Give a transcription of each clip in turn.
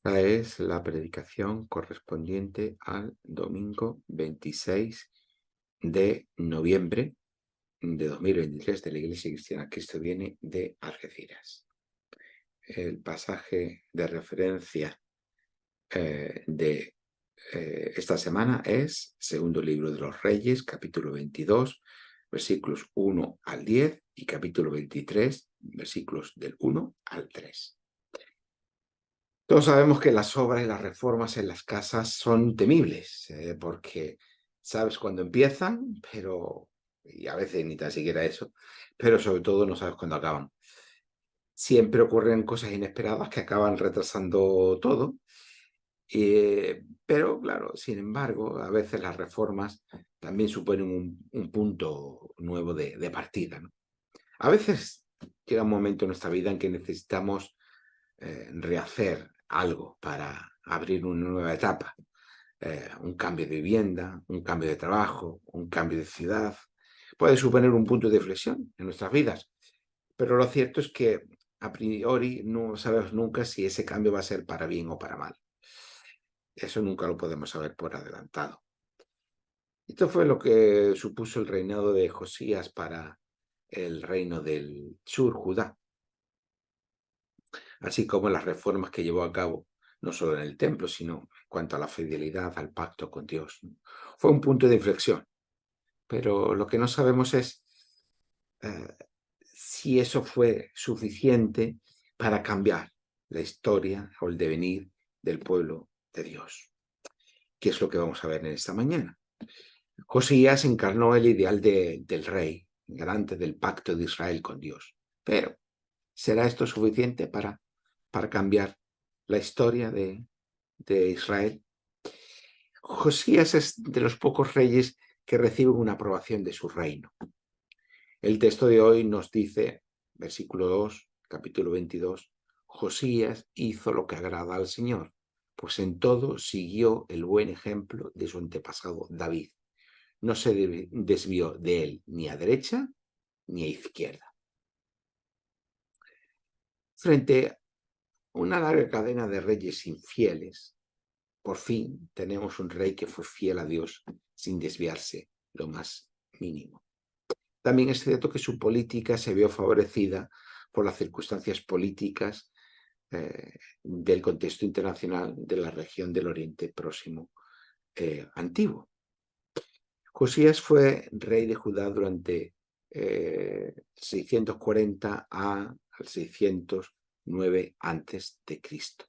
Esta es la predicación correspondiente al domingo 26 de noviembre de 2023 de la Iglesia Cristiana Cristo Viene de Algeciras. El pasaje de referencia de esta semana es Segundo Libro de los Reyes, capítulo 22, versículos 1 al 10 y capítulo 23, versículos del 1 al 3. Todos sabemos que las obras y las reformas en las casas son temibles, porque sabes cuándo empiezan, y a veces ni tan siquiera eso, pero sobre todo no sabes cuándo acaban. Siempre ocurren cosas inesperadas que acaban retrasando todo, pero claro, sin embargo, a veces las reformas también suponen un punto nuevo de partida, ¿no? A veces llega un momento en nuestra vida en que necesitamos rehacer algo para abrir una nueva etapa, un cambio de vivienda, un cambio de trabajo, un cambio de ciudad. Puede suponer un punto de inflexión en nuestras vidas, pero lo cierto es que a priori no sabemos nunca si ese cambio va a ser para bien o para mal. Eso nunca lo podemos saber por adelantado. Esto fue lo que supuso el reinado de Josías para el reino del sur, Judá, así como las reformas que llevó a cabo, no solo en el templo, sino en cuanto a la fidelidad al pacto con Dios. Fue un punto de inflexión, pero lo que no sabemos es eh, si eso fue suficiente para cambiar la historia o el devenir del pueblo de Dios, que es lo que vamos a ver en esta mañana. Josías encarnó el ideal del rey, garante del pacto de Israel con Dios, pero ¿será esto suficiente para cambiar la historia de Israel? Josías es de los pocos reyes que reciben una aprobación de su reino. El texto de hoy nos dice, versículo 2, capítulo 22, Josías hizo lo que agrada al Señor, pues en todo siguió el buen ejemplo de su antepasado David. No se desvió de él ni a derecha ni a izquierda. Frente a una larga cadena de reyes infieles, por fin tenemos un rey que fue fiel a Dios sin desviarse lo más mínimo. También es cierto que su política se vio favorecida por las circunstancias políticas del contexto internacional de la región del Oriente Próximo antiguo. Josías fue rey de Judá durante 640 al 609 antes de Cristo,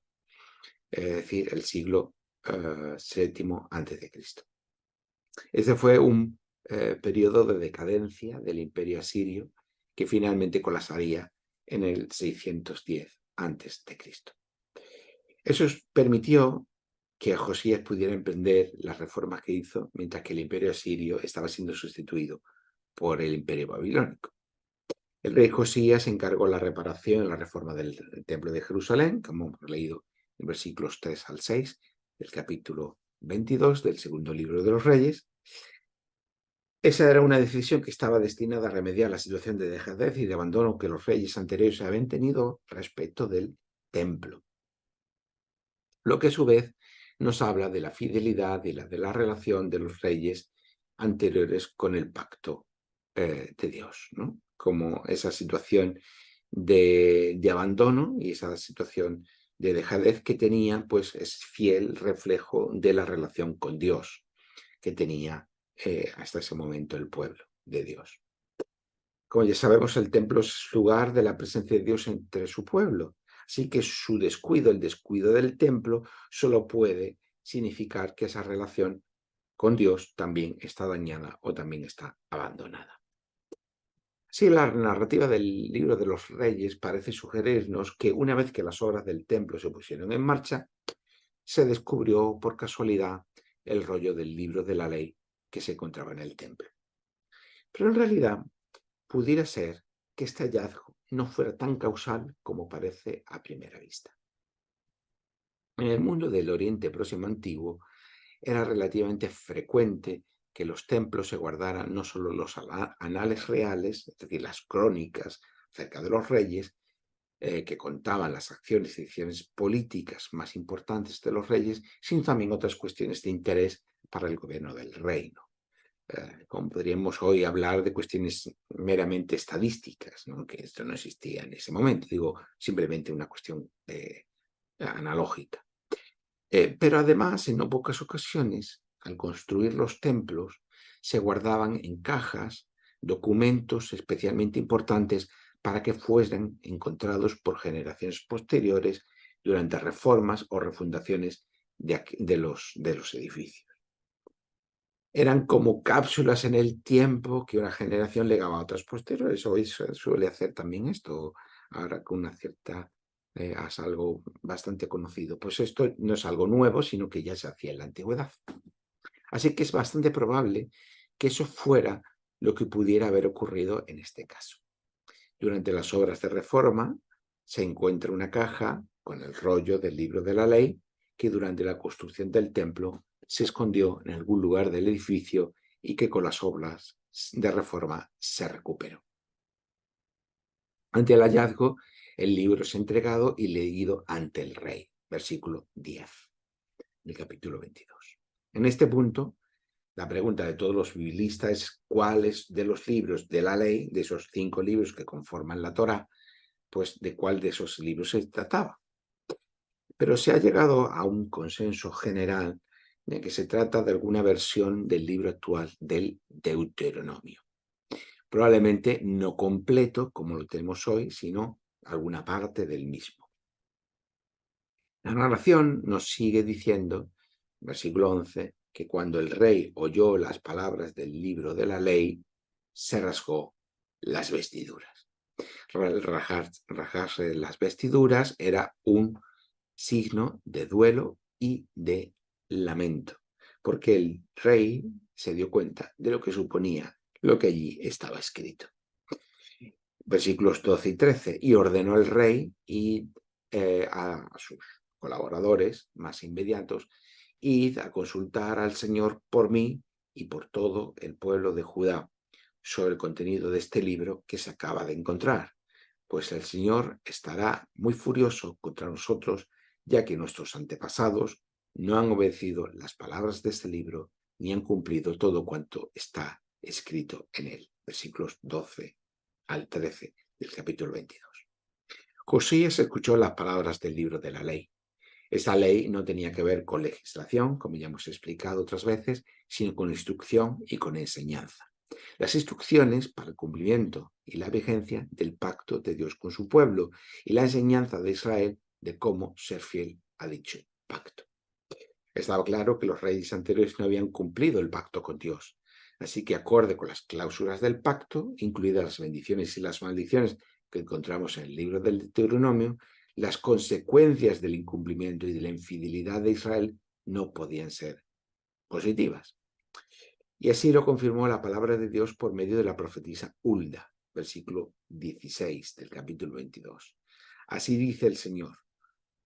es decir, el siglo VII antes de Cristo. Ese fue un periodo de decadencia del imperio asirio que finalmente colapsaría en el 610 antes de Cristo. Eso permitió que Josías pudiera emprender las reformas que hizo mientras que el imperio asirio estaba siendo sustituido por el imperio babilónico. El rey Josías encargó la reparación y la reforma del templo de Jerusalén, como hemos leído en versículos 3 al 6 del capítulo 22 del segundo libro de los Reyes. Esa era una decisión que estaba destinada a remediar la situación de dejadez y de abandono que los reyes anteriores habían tenido respecto del templo, lo que a su vez nos habla de la fidelidad y de la relación de los reyes anteriores con el pacto de Dios, ¿no? Como esa situación de abandono y esa situación de dejadez que tenía, pues es fiel reflejo de la relación con Dios que tenía hasta ese momento el pueblo de Dios. Como ya sabemos, el templo es lugar de la presencia de Dios entre su pueblo. Así que su descuido, el descuido del templo, solo puede significar que esa relación con Dios también está dañada o también está abandonada. Así, la narrativa del libro de los Reyes parece sugerirnos que una vez que las obras del templo se pusieron en marcha, se descubrió por casualidad el rollo del libro de la ley que se encontraba en el templo. Pero en realidad, pudiera ser que este hallazgo no fuera tan causal como parece a primera vista. En el mundo del Oriente Próximo antiguo era relativamente frecuente que los templos se guardaran no solo los anales reales, es decir, las crónicas acerca de los reyes, que contaban las acciones y decisiones políticas más importantes de los reyes, sino también otras cuestiones de interés para el gobierno del reino. Como podríamos hoy hablar de cuestiones meramente estadísticas, ¿no? Que esto no existía en ese momento, digo, simplemente una cuestión analógica. Pero además, en no pocas ocasiones, al construir los templos, se guardaban en cajas documentos especialmente importantes para que fueran encontrados por generaciones posteriores durante reformas o refundaciones de los edificios. Eran como cápsulas en el tiempo que una generación legaba a otras posteriores. Hoy se suele hacer también esto, ahora con una cierta es algo bastante conocido. Pues esto no es algo nuevo, sino que ya se hacía en la antigüedad. Así que es bastante probable que eso fuera lo que pudiera haber ocurrido en este caso. Durante las obras de reforma se encuentra una caja con el rollo del libro de la ley que durante la construcción del templo se escondió en algún lugar del edificio y que con las obras de reforma se recuperó. Ante el hallazgo, el libro es entregado y leído ante el rey, versículo 10 del capítulo 22. En este punto, la pregunta de todos los biblistas es cuáles de los libros de la ley, de esos 5 libros que conforman la Torá, pues de cuál de esos libros se trataba. Pero se ha llegado a un consenso general de que se trata de alguna versión del libro actual del Deuteronomio. Probablemente no completo, como lo tenemos hoy, sino alguna parte del mismo. La narración nos sigue diciendo, versículo 11, que cuando el rey oyó las palabras del libro de la ley, se rasgó las vestiduras. Rajarse las vestiduras era un signo de duelo y de lamento, porque el rey se dio cuenta de lo que suponía lo que allí estaba escrito. Versículos 12 y 13, y ordenó el rey a sus colaboradores más inmediatos, id a consultar al Señor por mí y por todo el pueblo de Judá sobre el contenido de este libro que se acaba de encontrar, pues el Señor estará muy furioso contra nosotros, ya que nuestros antepasados no han obedecido las palabras de este libro ni han cumplido todo cuanto está escrito en él. Versículos 12 al 13 del capítulo 22. Josías escuchó las palabras del libro de la ley. Esta ley no tenía que ver con legislación, como ya hemos explicado otras veces, sino con instrucción y con enseñanza. Las instrucciones para el cumplimiento y la vigencia del pacto de Dios con su pueblo y la enseñanza de Israel de cómo ser fiel a dicho pacto. Estaba claro que los reyes anteriores no habían cumplido el pacto con Dios, así que acorde con las cláusulas del pacto, incluidas las bendiciones y las maldiciones que encontramos en el libro del Deuteronomio, las consecuencias del incumplimiento y de la infidelidad de Israel no podían ser positivas. Y así lo confirmó la palabra de Dios por medio de la profetisa Hulda, versículo 16 del capítulo 22. Así dice el Señor,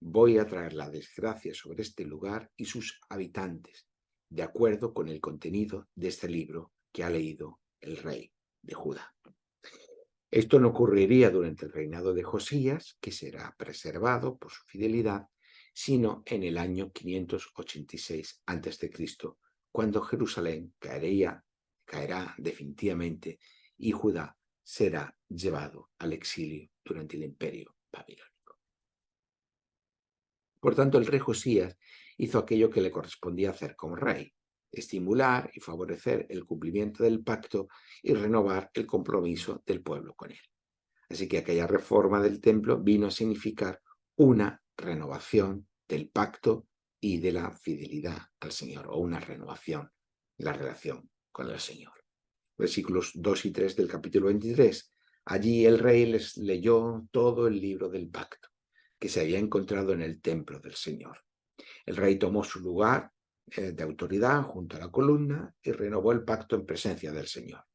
voy a traer la desgracia sobre este lugar y sus habitantes, de acuerdo con el contenido de este libro que ha leído el rey de Judá. Esto no ocurriría durante el reinado de Josías, que será preservado por su fidelidad, sino en el año 586 a.C., cuando Jerusalén caerá definitivamente y Judá será llevado al exilio durante el imperio babilónico. Por tanto, el rey Josías hizo aquello que le correspondía hacer como rey, estimular y favorecer el cumplimiento del pacto y renovar el compromiso del pueblo con él. Así que aquella reforma del templo vino a significar una renovación del pacto y de la fidelidad al Señor, o una renovación de la relación con el Señor. Versículos 2 y 3 del capítulo 23. Allí el rey les leyó todo el libro del pacto que se había encontrado en el templo del Señor. El rey tomó su lugar de autoridad junto a la columna y renovó el pacto en presencia del Señor.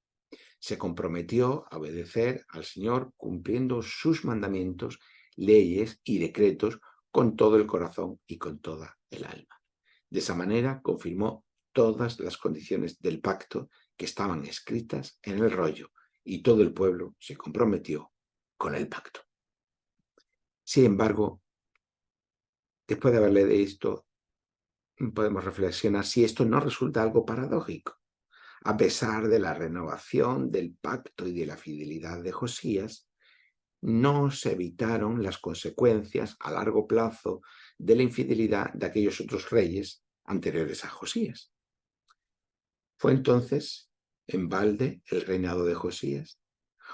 Se comprometió a obedecer al Señor cumpliendo sus mandamientos, leyes y decretos con todo el corazón y con toda el alma. De esa manera confirmó todas las condiciones del pacto que estaban escritas en el rollo y todo el pueblo se comprometió con el pacto. Sin embargo, después de haber leído esto, podemos reflexionar si esto no resulta algo paradójico. A pesar de la renovación del pacto y de la fidelidad de Josías, no se evitaron las consecuencias a largo plazo de la infidelidad de aquellos otros reyes anteriores a Josías. ¿Fue entonces en balde el reinado de Josías?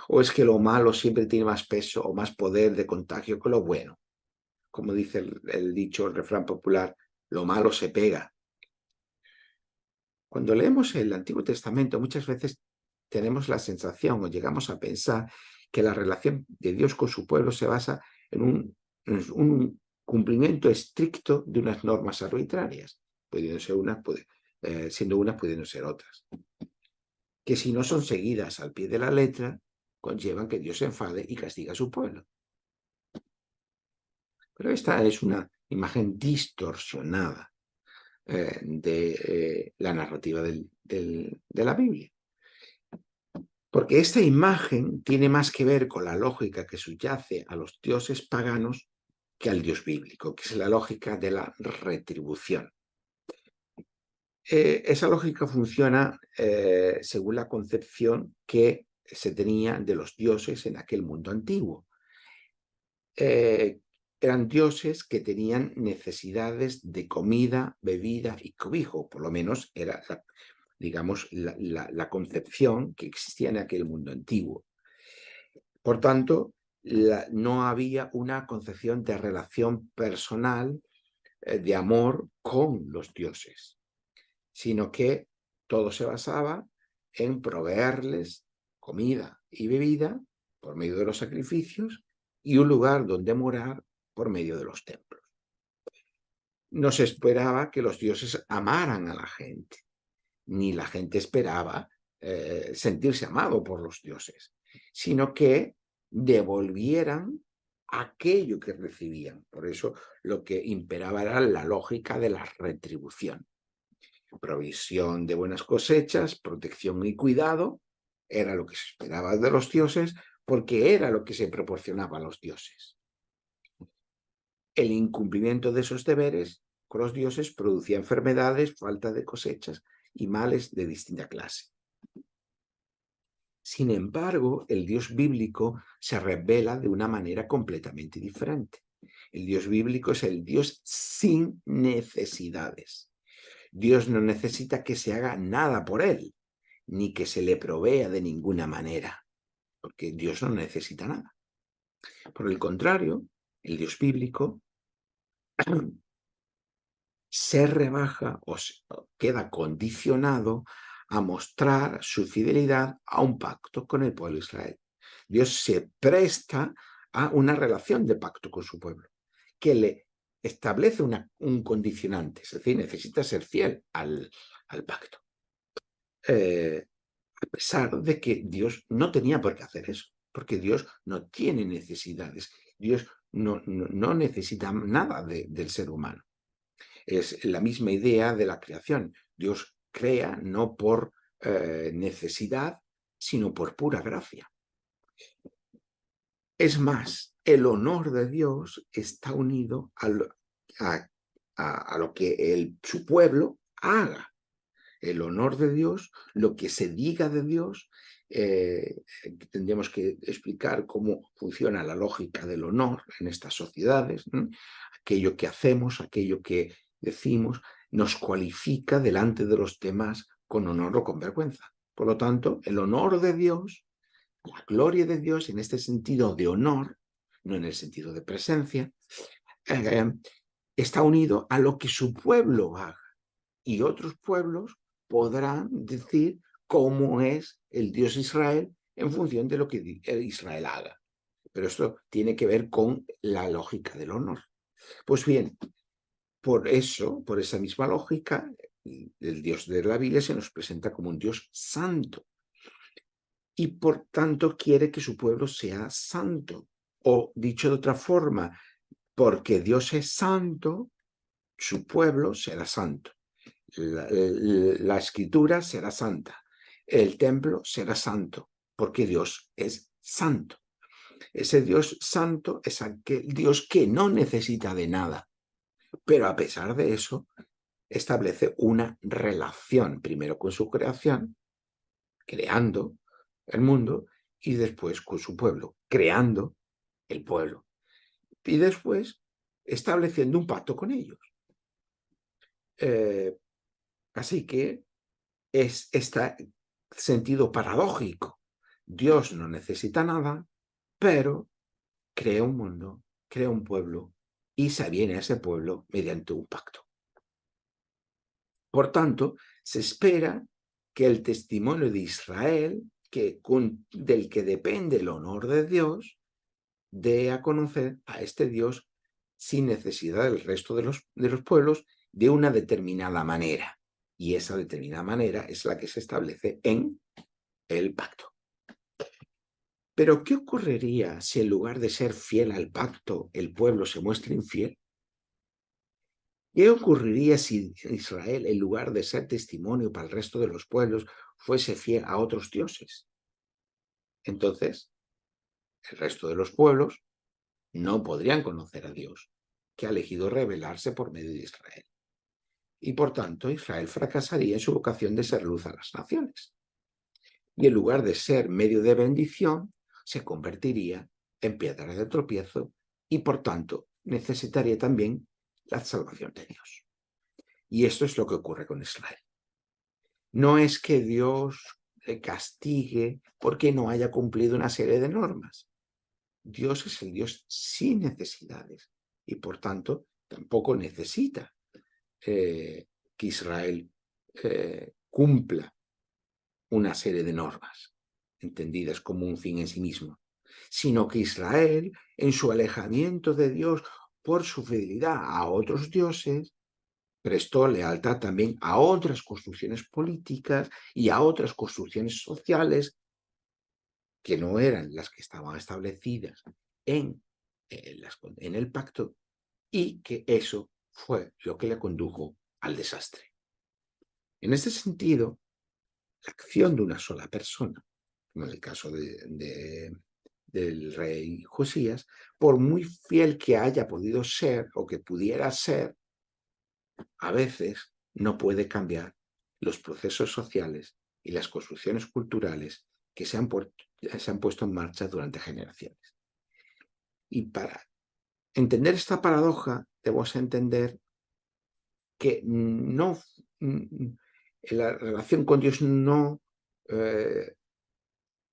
¿O es que lo malo siempre tiene más peso o más poder de contagio que lo bueno? Como dice el dicho, el refrán popular, lo malo se pega. Cuando leemos el Antiguo Testamento, muchas veces tenemos la sensación o llegamos a pensar que la relación de Dios con su pueblo se basa en un cumplimiento estricto de unas normas arbitrarias, pudiendo ser unas, siendo unas, pudiendo ser otras, que si no son seguidas al pie de la letra, conllevan que Dios se enfade y castiga a su pueblo. Pero esta es una imagen distorsionada de la narrativa de la Biblia. Porque esta imagen tiene más que ver con la lógica que subyace a los dioses paganos que al Dios bíblico, que es la lógica de la retribución. Esa lógica funciona según la concepción que se tenía de los dioses en aquel mundo antiguo. Eran dioses que tenían necesidades de comida, bebida y cobijo, por lo menos era, digamos, la concepción que existía en aquel mundo antiguo. Por tanto, no había una concepción de relación personal, de amor con los dioses, sino que todo se basaba en proveerles comida y bebida por medio de los sacrificios y un lugar donde morar por medio de los templos. No se esperaba que los dioses amaran a la gente, ni la gente esperaba sentirse amado por los dioses, sino que devolvieran aquello que recibían. Por eso lo que imperaba era la lógica de la retribución. Provisión de buenas cosechas, protección y cuidado, era lo que se esperaba de los dioses, porque era lo que se proporcionaba a los dioses. El incumplimiento de esos deberes con los dioses producía enfermedades, falta de cosechas y males de distinta clase. Sin embargo, el Dios bíblico se revela de una manera completamente diferente. El Dios bíblico es el Dios sin necesidades. Dios no necesita que se haga nada por él, ni que se le provea de ninguna manera, porque Dios no necesita nada. Por el contrario, el Dios bíblico se rebaja o queda condicionado a mostrar su fidelidad a un pacto con el pueblo de Israel. Dios se presta a una relación de pacto con su pueblo, que le establece un condicionante, es decir, necesita ser fiel al pacto. A pesar de que Dios no tenía por qué hacer eso, porque Dios no tiene necesidades, Dios no necesita nada del ser humano. Es la misma idea de la creación. Dios crea no por necesidad, sino por pura gracia. Es más, el honor de Dios está unido a lo que su pueblo haga. El honor de Dios, lo que se diga de Dios, tendríamos que explicar cómo funciona la lógica del honor en estas sociedades. Aquello que hacemos, aquello que decimos, nos cualifica delante de los demás con honor o con vergüenza. Por lo tanto, el honor de Dios, la gloria de Dios en este sentido de honor, no en el sentido de presencia, está unido a lo que su pueblo haga. Y otros pueblos podrán decir cómo es el Dios Israel en función de lo que Israel haga. Pero esto tiene que ver con la lógica del honor. Pues bien, por eso, por esa misma lógica, el Dios de la Biblia se nos presenta como un Dios santo. Y por tanto quiere que su pueblo sea santo. O dicho de otra forma, porque Dios es santo, su pueblo será santo. La escritura será santa, el templo será santo, porque Dios es santo. Ese Dios santo es aquel Dios que no necesita de nada, pero a pesar de eso establece una relación, primero con su creación, creando el mundo, y después con su pueblo, creando el pueblo, y después estableciendo un pacto con ellos. Así que es este sentido paradójico. Dios no necesita nada, pero crea un mundo, crea un pueblo y se aviene a ese pueblo mediante un pacto. Por tanto, se espera que el testimonio de Israel, del que depende el honor de Dios, dé a conocer a este Dios sin necesidad del resto de los pueblos de una determinada manera. Y esa determinada manera es la que se establece en el pacto. Pero, ¿qué ocurriría si en lugar de ser fiel al pacto, el pueblo se muestra infiel? ¿Qué ocurriría si Israel, en lugar de ser testimonio para el resto de los pueblos, fuese fiel a otros dioses? Entonces, el resto de los pueblos no podrían conocer a Dios, que ha elegido revelarse por medio de Israel. Y por tanto, Israel fracasaría en su vocación de ser luz a las naciones. Y en lugar de ser medio de bendición, se convertiría en piedra de tropiezo y por tanto necesitaría también la salvación de Dios. Y esto es lo que ocurre con Israel. No es que Dios le castigue porque no haya cumplido una serie de normas. Dios es el Dios sin necesidades y por tanto tampoco necesita que Israel cumpla una serie de normas entendidas como un fin en sí mismo, sino que Israel, en su alejamiento de Dios por su fidelidad a otros dioses, prestó lealtad también a otras construcciones políticas y a otras construcciones sociales que no eran las que estaban establecidas en el pacto, y que eso fue lo que le condujo al desastre. En este sentido, la acción de una sola persona, como en el caso del rey Josías, por muy fiel que haya podido ser o que pudiera ser, a veces no puede cambiar los procesos sociales y las construcciones culturales que se han puesto en marcha durante generaciones. Y para entender esta paradoja, debemos entender que la relación con Dios no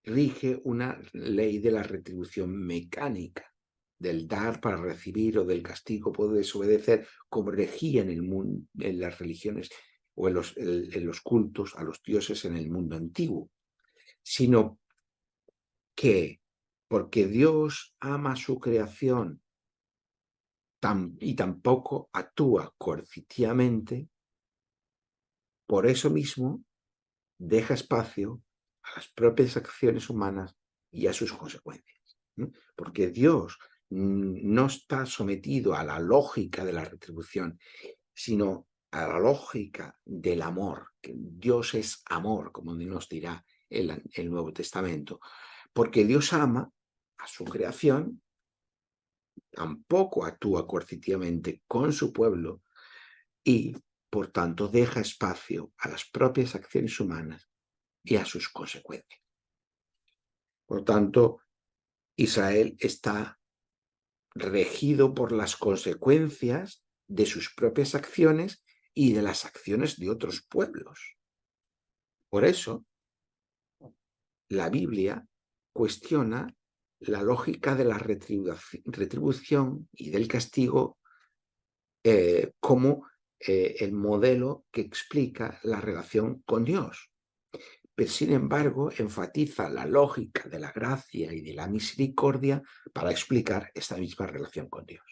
rige una ley de la retribución mecánica, del dar para recibir o del castigo por desobedecer, como regía en las religiones o en los cultos a los dioses en el mundo antiguo, sino que porque Dios ama su creación y tampoco actúa coercitivamente, por eso mismo deja espacio a las propias acciones humanas y a sus consecuencias. Porque Dios no está sometido a la lógica de la retribución, sino a la lógica del amor, que Dios es amor, como nos dirá el Nuevo Testamento. Porque Dios ama a su creación, tampoco actúa coercitivamente con su pueblo y, por tanto, deja espacio a las propias acciones humanas y a sus consecuencias. Por tanto, Israel está regido por las consecuencias de sus propias acciones y de las acciones de otros pueblos. Por eso, la Biblia cuestiona la lógica de la retribución y del castigo como el modelo que explica la relación con Dios. Pero sin embargo, enfatiza la lógica de la gracia y de la misericordia para explicar esta misma relación con Dios.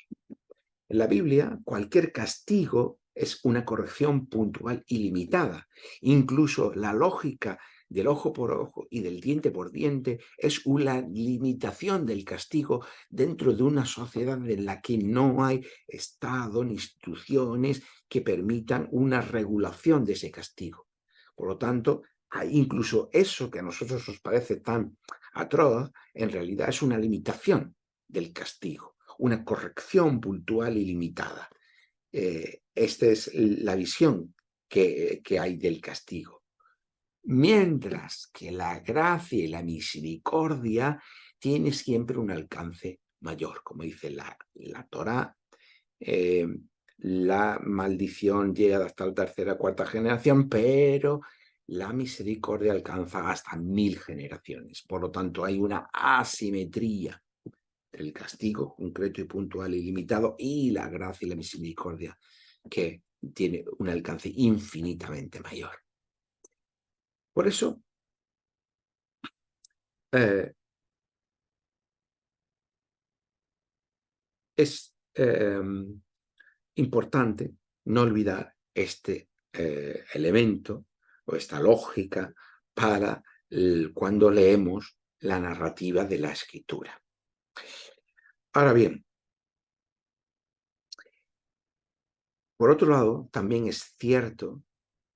En la Biblia, cualquier castigo es una corrección puntual y limitada. Incluso la lógica del ojo por ojo y del diente por diente es una limitación del castigo dentro de una sociedad en la que no hay Estado ni instituciones que permitan una regulación de ese castigo. Por lo tanto, incluso eso que a nosotros nos parece tan atroz, en realidad es una limitación del castigo, una corrección puntual y limitada. Esta es la visión que hay del castigo. Mientras que la gracia y la misericordia tiene siempre un alcance mayor, como dice la Torá. La maldición llega hasta la tercera, cuarta generación, pero la misericordia alcanza hasta 1000 generaciones. Por lo tanto, hay una asimetría del castigo concreto y puntual y limitado y la gracia y la misericordia que tiene un alcance infinitamente mayor. Por eso, es importante no olvidar este elemento o esta lógica para cuando leemos la narrativa de la escritura. Ahora bien, por otro lado, también es cierto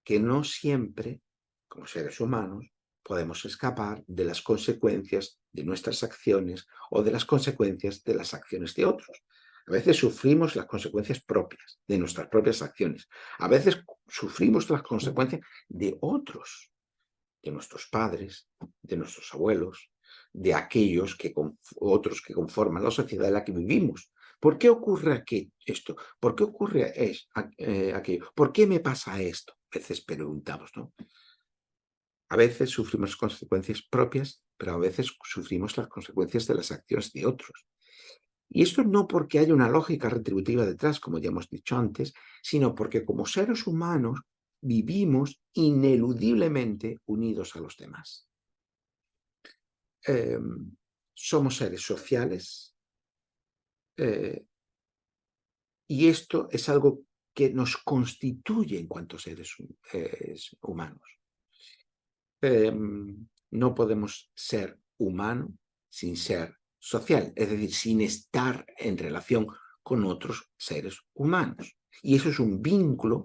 que no siempre, como seres humanos, podemos escapar de las consecuencias de nuestras acciones o de las consecuencias de las acciones de otros. A veces sufrimos las consecuencias propias de nuestras propias acciones. A veces sufrimos las consecuencias de otros, de nuestros padres, de nuestros abuelos, de aquellos otros que conforman la sociedad en la que vivimos. ¿Por qué ocurre esto? ¿Por qué ocurre aquello? ¿Por qué me pasa esto? A veces preguntamos, ¿no? A veces sufrimos consecuencias propias, pero a veces sufrimos las consecuencias de las acciones de otros. Y esto no porque haya una lógica retributiva detrás, como ya hemos dicho antes, sino porque como seres humanos vivimos ineludiblemente unidos a los demás. Somos seres sociales y esto es algo que nos constituye en cuanto seres humanos. No podemos ser humanos sin ser social, es decir, sin estar en relación con otros seres humanos. Y eso es un vínculo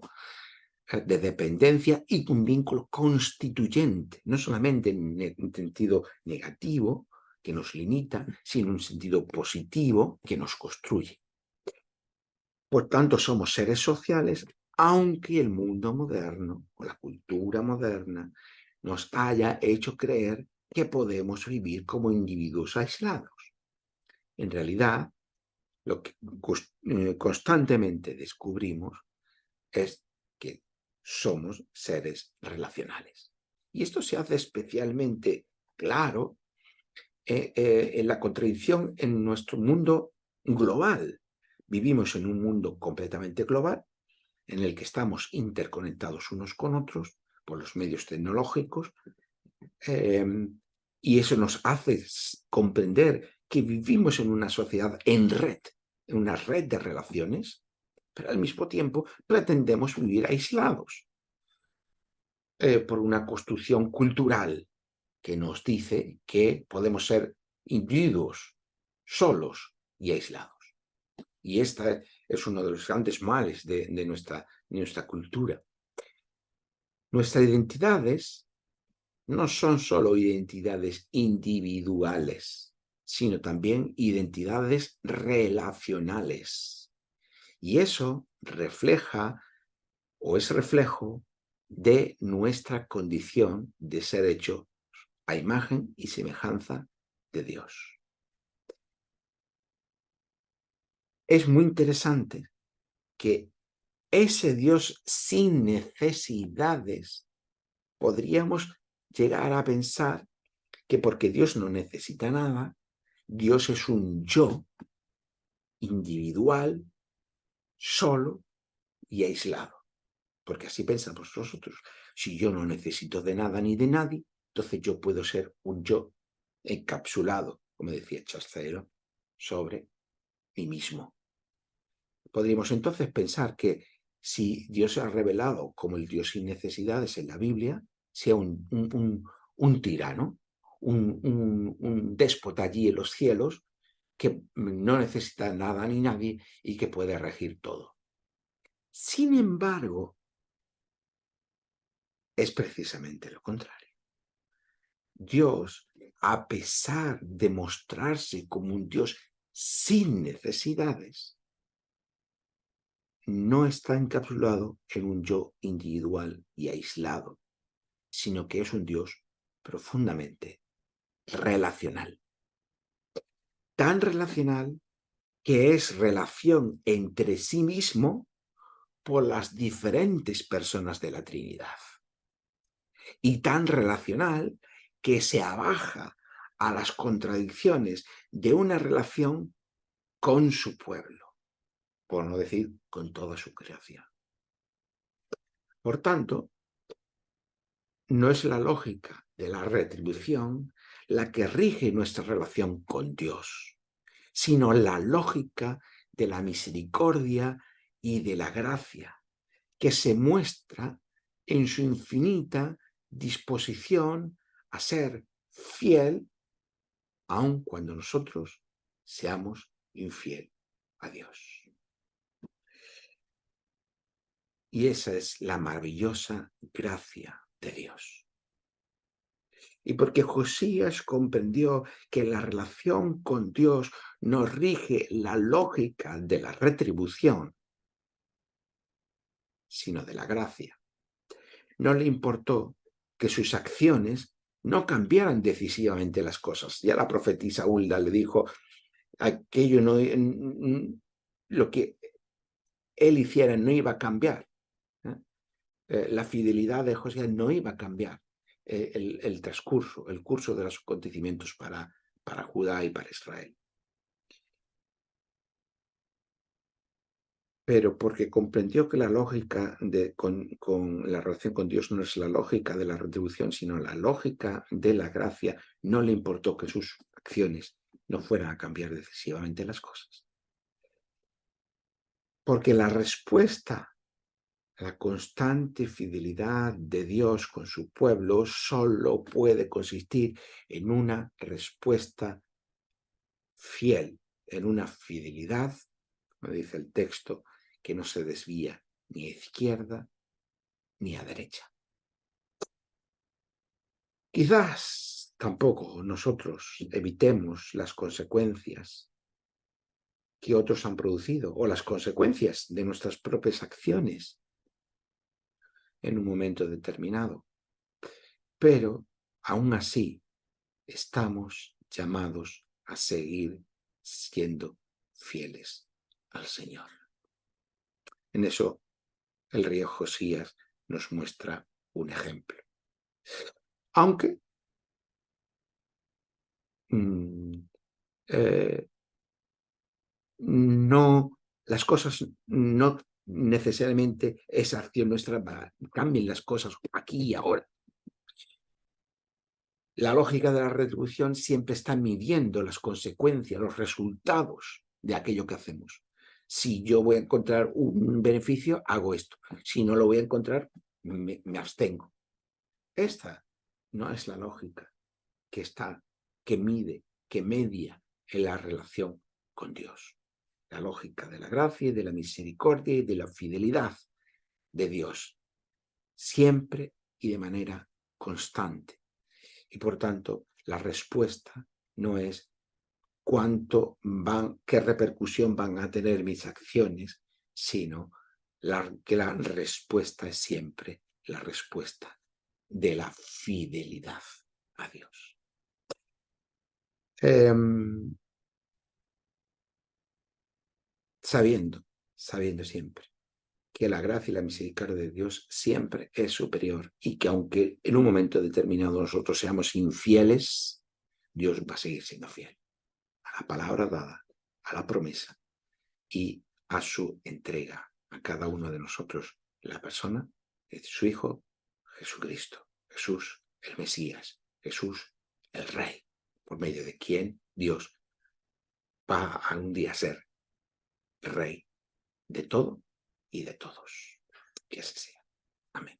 de dependencia y un vínculo constituyente, no solamente en un sentido negativo que nos limita, sino en un sentido positivo que nos construye. Por tanto, somos seres sociales, aunque el mundo moderno o la cultura moderna nos haya hecho creer que podemos vivir como individuos aislados. En realidad, lo que constantemente descubrimos es que somos seres relacionales. Y esto se hace especialmente claro en la contradicción en nuestro mundo global. Vivimos en un mundo completamente global, en el que estamos interconectados unos con otros por los medios tecnológicos, y eso nos hace comprender que vivimos en una sociedad en red, en una red de relaciones, pero al mismo tiempo pretendemos vivir aislados por una construcción cultural que nos dice que podemos ser individuos solos y aislados. Y este es uno de los grandes males de nuestra cultura. Nuestras identidades no son solo identidades individuales, sino también identidades relacionales. Y eso refleja o es reflejo de nuestra condición de ser hecho a imagen y semejanza de Dios. Es muy interesante que ese Dios sin necesidades, podríamos llegar a pensar que porque Dios no necesita nada, Dios es un yo individual, solo y aislado. Porque así pensamos nosotros. Si yo no necesito de nada ni de nadie, entonces yo puedo ser un yo encapsulado, como decía Chaucer, sobre mí mismo. Podríamos entonces pensar que si Dios se ha revelado como el Dios sin necesidades en la Biblia, sea un tirano, un déspota allí en los cielos, que no necesita nada ni nadie y que puede regir todo. Sin embargo, es precisamente lo contrario. Dios, a pesar de mostrarse como un Dios sin necesidades, no está encapsulado en un yo individual y aislado, sino que es un Dios profundamente relacional. Tan relacional que es relación entre sí mismo por las diferentes personas de la Trinidad. Y tan relacional que se abaja a las contradicciones de una relación con su pueblo, por no decir con toda su creación. Por tanto, no es la lógica de la retribución la que rige nuestra relación con Dios, sino la lógica de la misericordia y de la gracia, que se muestra en su infinita disposición a ser fiel, aun cuando nosotros seamos infiel a Dios. Y esa es la maravillosa gracia de Dios. Y porque Josías comprendió que la relación con Dios no rige la lógica de la retribución, sino de la gracia. No le importó que sus acciones no cambiaran decisivamente las cosas. Ya la profetisa Hulda le dijo, aquello no, lo que él hiciera no iba a cambiar. La fidelidad de Josías no iba a cambiar el transcurso, el curso de los acontecimientos para Judá y para Israel. Pero porque comprendió que la lógica con la relación con Dios no es la lógica de la retribución, sino la lógica de la gracia, no le importó que sus acciones no fueran a cambiar decisivamente las cosas. Porque la respuesta a la constante fidelidad de Dios con su pueblo solo puede consistir en una respuesta fiel, en una fidelidad, como dice el texto, que no se desvía ni a izquierda ni a derecha. Quizás tampoco nosotros evitemos las consecuencias que otros han producido o las consecuencias de nuestras propias acciones en un momento determinado. Pero aún así estamos llamados a seguir siendo fieles al Señor. En eso el rey Josías nos muestra un ejemplo. Aunque no, las cosas no necesariamente esa acción nuestra cambien las cosas aquí y ahora. La lógica de la retribución siempre está midiendo las consecuencias, los resultados de aquello que hacemos. Si yo voy a encontrar un beneficio, hago esto. Si no lo voy a encontrar, me abstengo. Esta no es la lógica que mide, que media en la relación con Dios. La lógica de la gracia y de la misericordia y de la fidelidad de Dios, siempre y de manera constante. Y por tanto, la respuesta no es qué repercusión van a tener mis acciones, sino que la respuesta es siempre la respuesta de la fidelidad a Dios. Sabiendo siempre que la gracia y la misericordia de Dios siempre es superior y que aunque en un momento determinado nosotros seamos infieles, Dios va a seguir siendo fiel a la palabra dada, a la promesa y a su entrega a cada uno de nosotros, la persona de su Hijo Jesucristo, Jesús el Mesías, Jesús el Rey, por medio de quien Dios va a un día ser Rey de todo y de todos. Que así sea. Amén.